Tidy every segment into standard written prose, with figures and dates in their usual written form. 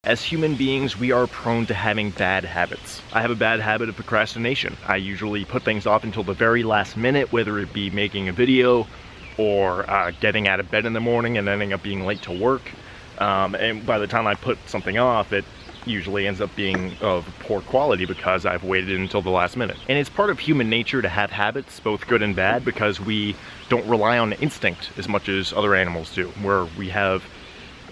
As human beings, we are prone to having bad habits. I have a bad habit of procrastination. I usually put things off until the very last minute, whether it be making a video or getting out of bed in the morning and ending up being late to work. And by the time I put something off, it usually ends up being of poor quality because I've waited until the last minute. And it's part of human nature to have habits, both good and bad, because we don't rely on instinct as much as other animals do, where we have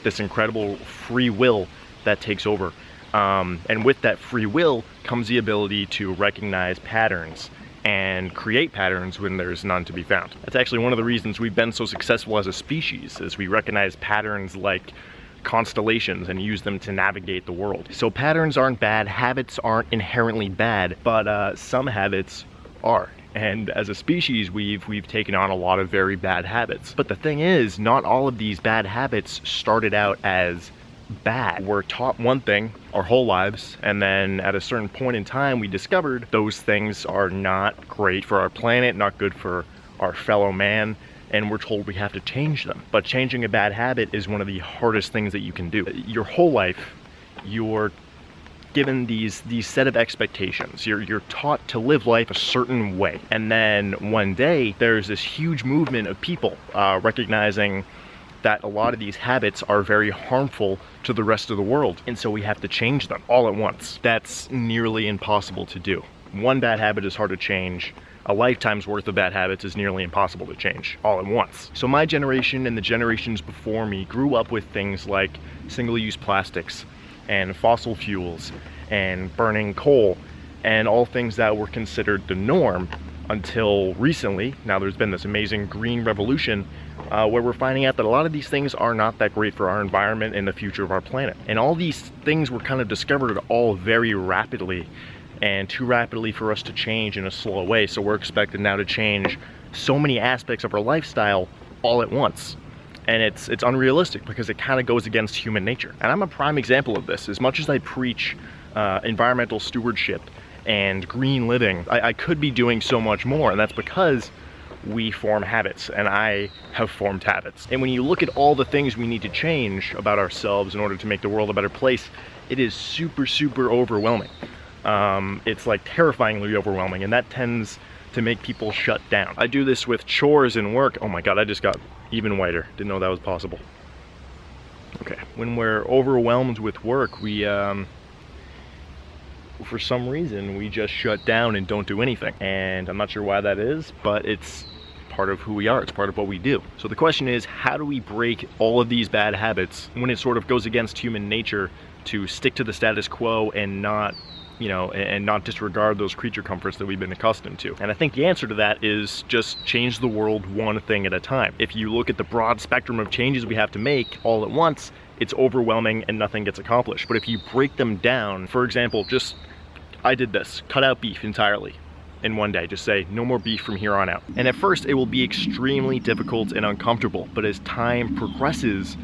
this incredible free will that takes over. And with that free will comes the ability to recognize patterns and create patterns when there's none to be found. That's actually one of the reasons we've been so successful as a species, is we recognize patterns like constellations and use them to navigate the world. So patterns aren't bad, habits aren't inherently bad, but some habits are. And as a species, we've taken on a lot of very bad habits. But the thing is, not all of these bad habits started out as bad. We're taught one thing our whole lives, and then at a certain point in time we discovered those things are not great for our planet, not good for our fellow man, and we're told we have to change them. But changing a bad habit is one of the hardest things that you can do. Your whole life you're given these set of expectations. You're taught to live life a certain way, and then one day there's this huge movement of people recognizing that a lot of these habits are very harmful to the rest of the world, and so we have to change them all at once. That's nearly impossible to do. One bad habit is hard to change. A lifetime's worth of bad habits is nearly impossible to change all at once. So my generation and the generations before me grew up with things like single-use plastics and fossil fuels and burning coal and all things that were considered the norm until recently. Now there's been this amazing green revolution where we're finding out that a lot of these things are not that great for our environment and the future of our planet. And all these things were kind of discovered all very rapidly, and too rapidly for us to change in a slow way. So we're expected now to change so many aspects of our lifestyle all at once. And it's unrealistic because it kind of goes against human nature. And I'm a prime example of this. As much as I preach environmental stewardship and green living, I could be doing so much more, and that's because we form habits, and I have formed habits. And when you look at all the things we need to change about ourselves in order to make the world a better place, it is super, super overwhelming. It's like terrifyingly overwhelming, and that tends to make people shut down. I do this with chores and work. Oh my God, I just got even whiter. Didn't know that was possible. Okay, when we're overwhelmed with work, we, for some reason, we just shut down and don't do anything. And I'm not sure why that is, but it's part of who we are. It's part of what we do. So the question is, how do we break all of these bad habits when it sort of goes against human nature to stick to the status quo and not, you know, and not disregard those creature comforts that we've been accustomed to? And I think the answer to that is just change the world one thing at a time. If you look at the broad spectrum of changes we have to make all at once, it's overwhelming and nothing gets accomplished. But if you break them down, for example, I did this, cut out beef entirely in one day. Just say, no more beef from here on out. And at first it will be extremely difficult and uncomfortable, but as time progresses,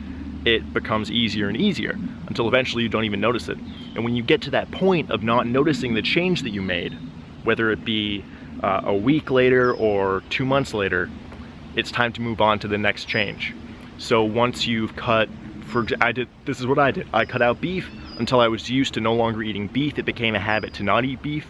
it becomes easier and easier until eventually you don't even notice it. And when you get to that point of not noticing the change that you made, whether it be a week later or 2 months later, it's time to move on to the next change. So once you've cut, this is what I did. I cut out beef until I was used to no longer eating beef. It became a habit to not eat beef.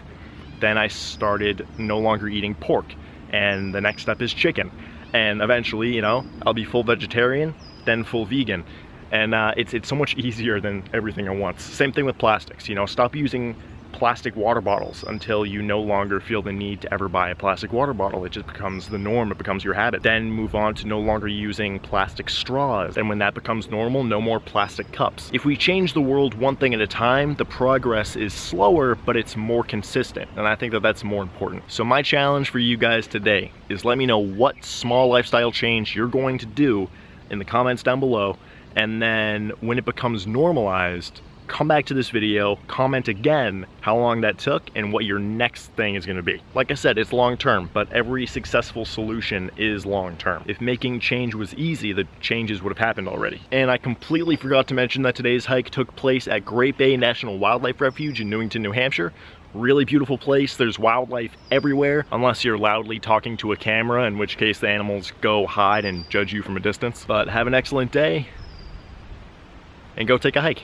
Then I started no longer eating pork, and the next step is chicken. And eventually, you know, I'll be full vegetarian, then full vegan. And it's so much easier than everything at once. Same thing with plastics, you know, stop using plastic water bottles until you no longer feel the need to ever buy a plastic water bottle. It just becomes the norm, it becomes your habit. Then move on to no longer using plastic straws. And when that becomes normal, no more plastic cups. If we change the world one thing at a time, the progress is slower, but it's more consistent. And I think that that's more important. So my challenge for you guys today is let me know what small lifestyle change you're going to do in the comments down below. And then when it becomes normalized, come back to this video, comment again how long that took and what your next thing is going to be. Like I said, it's long term, but every successful solution is long term. If making change was easy, the changes would have happened already. And I completely forgot to mention that today's hike took place at Great Bay National Wildlife Refuge in Newington, New Hampshire. Really beautiful place. There's wildlife everywhere, unless you're loudly talking to a camera, in which case the animals go hide and judge you from a distance. But have an excellent day, and go take a hike.